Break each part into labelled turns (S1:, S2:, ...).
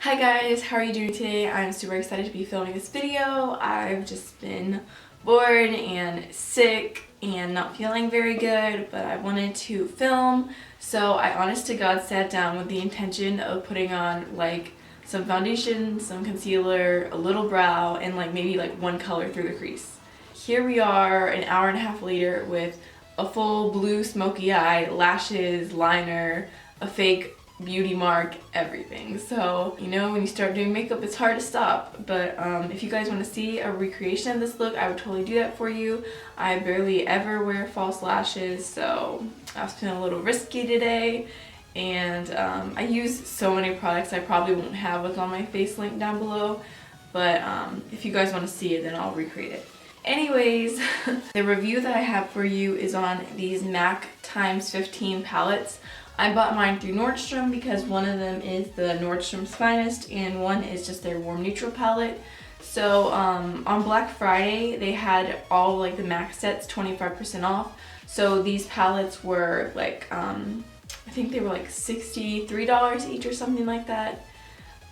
S1: Hi guys, how are you doing today? I'm super excited to be filming this video. I've just been bored and sick and not feeling very good, but I wanted to film. So I honest to God sat down with the intention of putting on like some foundation, some concealer, a little brow, and like maybe like one color through the crease. Here we are an hour and a half later with a full blue smoky eye, lashes, liner, a fake beauty mark, everything. So, you know, when you start doing makeup, it's hard to stop. But if you guys want to see a recreation of this look, I would totally do that for you. I barely ever wear false lashes, so I was feeling a little risky today. And I use so many products I probably won't have what's on my face linked down below. But if you guys want to see it, then I'll recreate it. Anyways, the review that I have for you is on these MAC x 15 palettes. I bought mine through Nordstrom because one of them is the Nordstrom's Finest and one is just their Warm Neutral palette. So on Black Friday they had all like the MAC sets 25% off. So these palettes were like, I think they were like $63 each or something like that.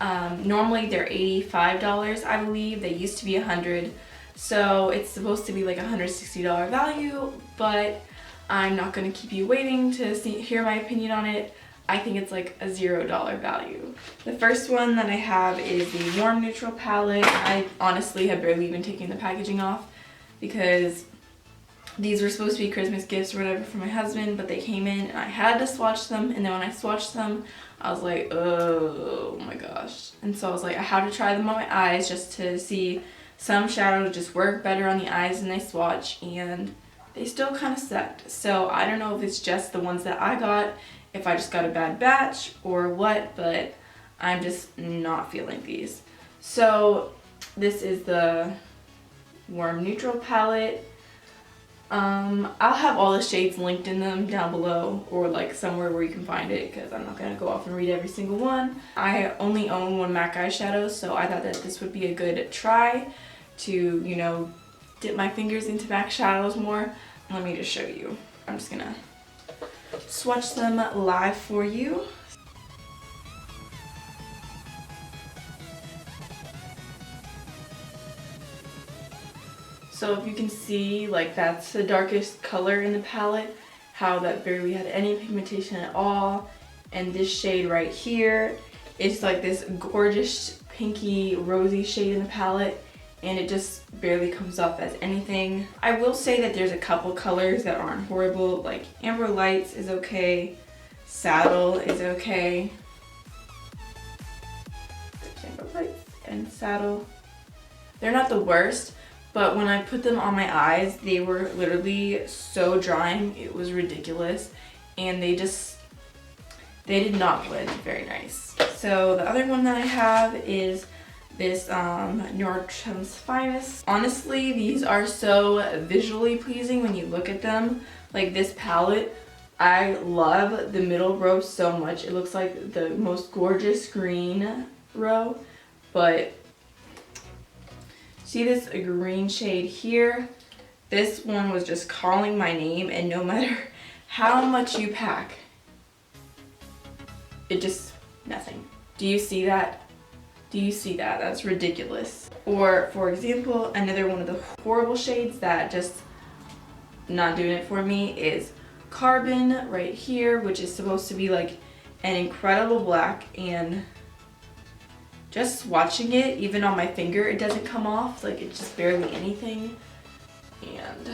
S1: Normally they're $85, I believe. They used to be $100. So it's supposed to be like a $160 value, but I'm not going to keep you waiting to hear my opinion on it. I think it's like a $0 value. The first one that I have is the Warm Neutral palette. I honestly have barely even taken the packaging off because these were supposed to be Christmas gifts or whatever for my husband, but they came in and I had to swatch them, and then when I swatched them, I was like, oh my gosh. And so I was like, I had to try them on my eyes just to see some shadows just work better on the eyes than they swatch, and they still kind of sucked. So I don't know if it's just the ones that I got, if I just got a bad batch or what, but I'm just not feeling these. So this is the Warm Neutral palette. I'll have all the shades linked in them down below or like somewhere where you can find it because I'm not going to go off and read every single one. I only own one MAC eyeshadow, so I thought that this would be a good try to, you know, dip my fingers into MAC shadows more. Let me just show you. I'm just gonna swatch them live for you. So if you can see, like that's the darkest color in the palette, how that barely had any pigmentation at all. And this shade right here is like this gorgeous pinky rosy shade in the palette, and it just barely comes off as anything. I will say that there's a couple colors that aren't horrible, like Amber Lights is okay, Saddle is okay. There's Amber Lights and Saddle. They're not the worst, but when I put them on my eyes, they were literally so drying, it was ridiculous, and they did not blend very nice. So the other one that I have is this Nordstrom's Finest. Honestly, these are so visually pleasing when you look at them. Like this palette, I love the middle row so much. It looks like the most gorgeous green row, but see this green shade here? This one was just calling my name, and no matter how much you pack, it just, nothing. Do you see that? Do you see that? That's ridiculous. Or, for example, another one of the horrible shades that just not doing it for me is Carbon right here, which is supposed to be like an incredible black, and just swatching it, even on my finger, it doesn't come off. Like, it's just barely anything. And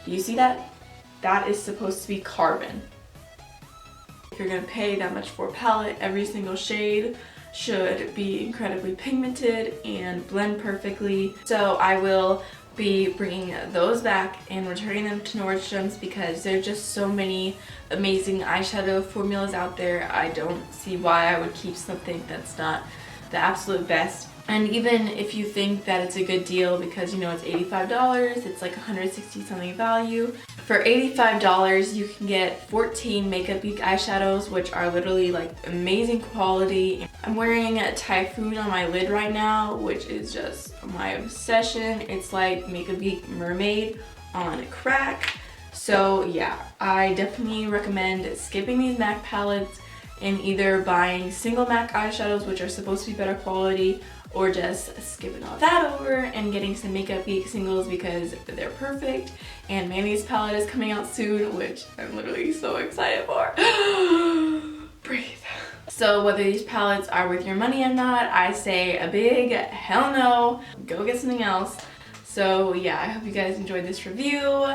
S1: do you see that? That is supposed to be Carbon. If you're gonna pay that much for a palette, every single shade should be incredibly pigmented and blend perfectly. So I will be bringing those back and returning them to Nordstrom's because there's just so many amazing eyeshadow formulas out there. I don't see why I would keep something that's not the absolute best. And even if you think that it's a good deal because, you know, it's $85, it's like 160 something value. For $85, you can get 14 Makeup Geek eyeshadows, which are literally like amazing quality. I'm wearing a Typhoon on my lid right now, which is just my obsession. It's like Makeup Geek Mermaid on crack. So yeah, I definitely recommend skipping these MAC palettes in either buying single MAC eyeshadows, which are supposed to be better quality, or just skipping all that over and getting some Makeup Geek singles because they're perfect. And Manny's palette is coming out soon, which I'm literally so excited for. Breathe. So whether these palettes are worth your money or not, I say a big hell no. Go get something else. So yeah, I hope you guys enjoyed this review.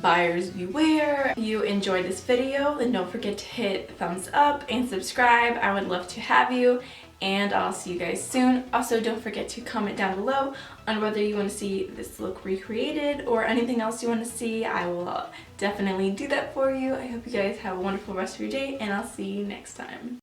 S1: Buyers beware. If you enjoyed this video, then don't forget to hit thumbs up and subscribe. I would love to have you, and I'll see you guys soon. Also, don't forget to comment down below on whether you want to see this look recreated or anything else you want to see. I will definitely do that for you. I hope you guys have a wonderful rest of your day, and I'll see you next time.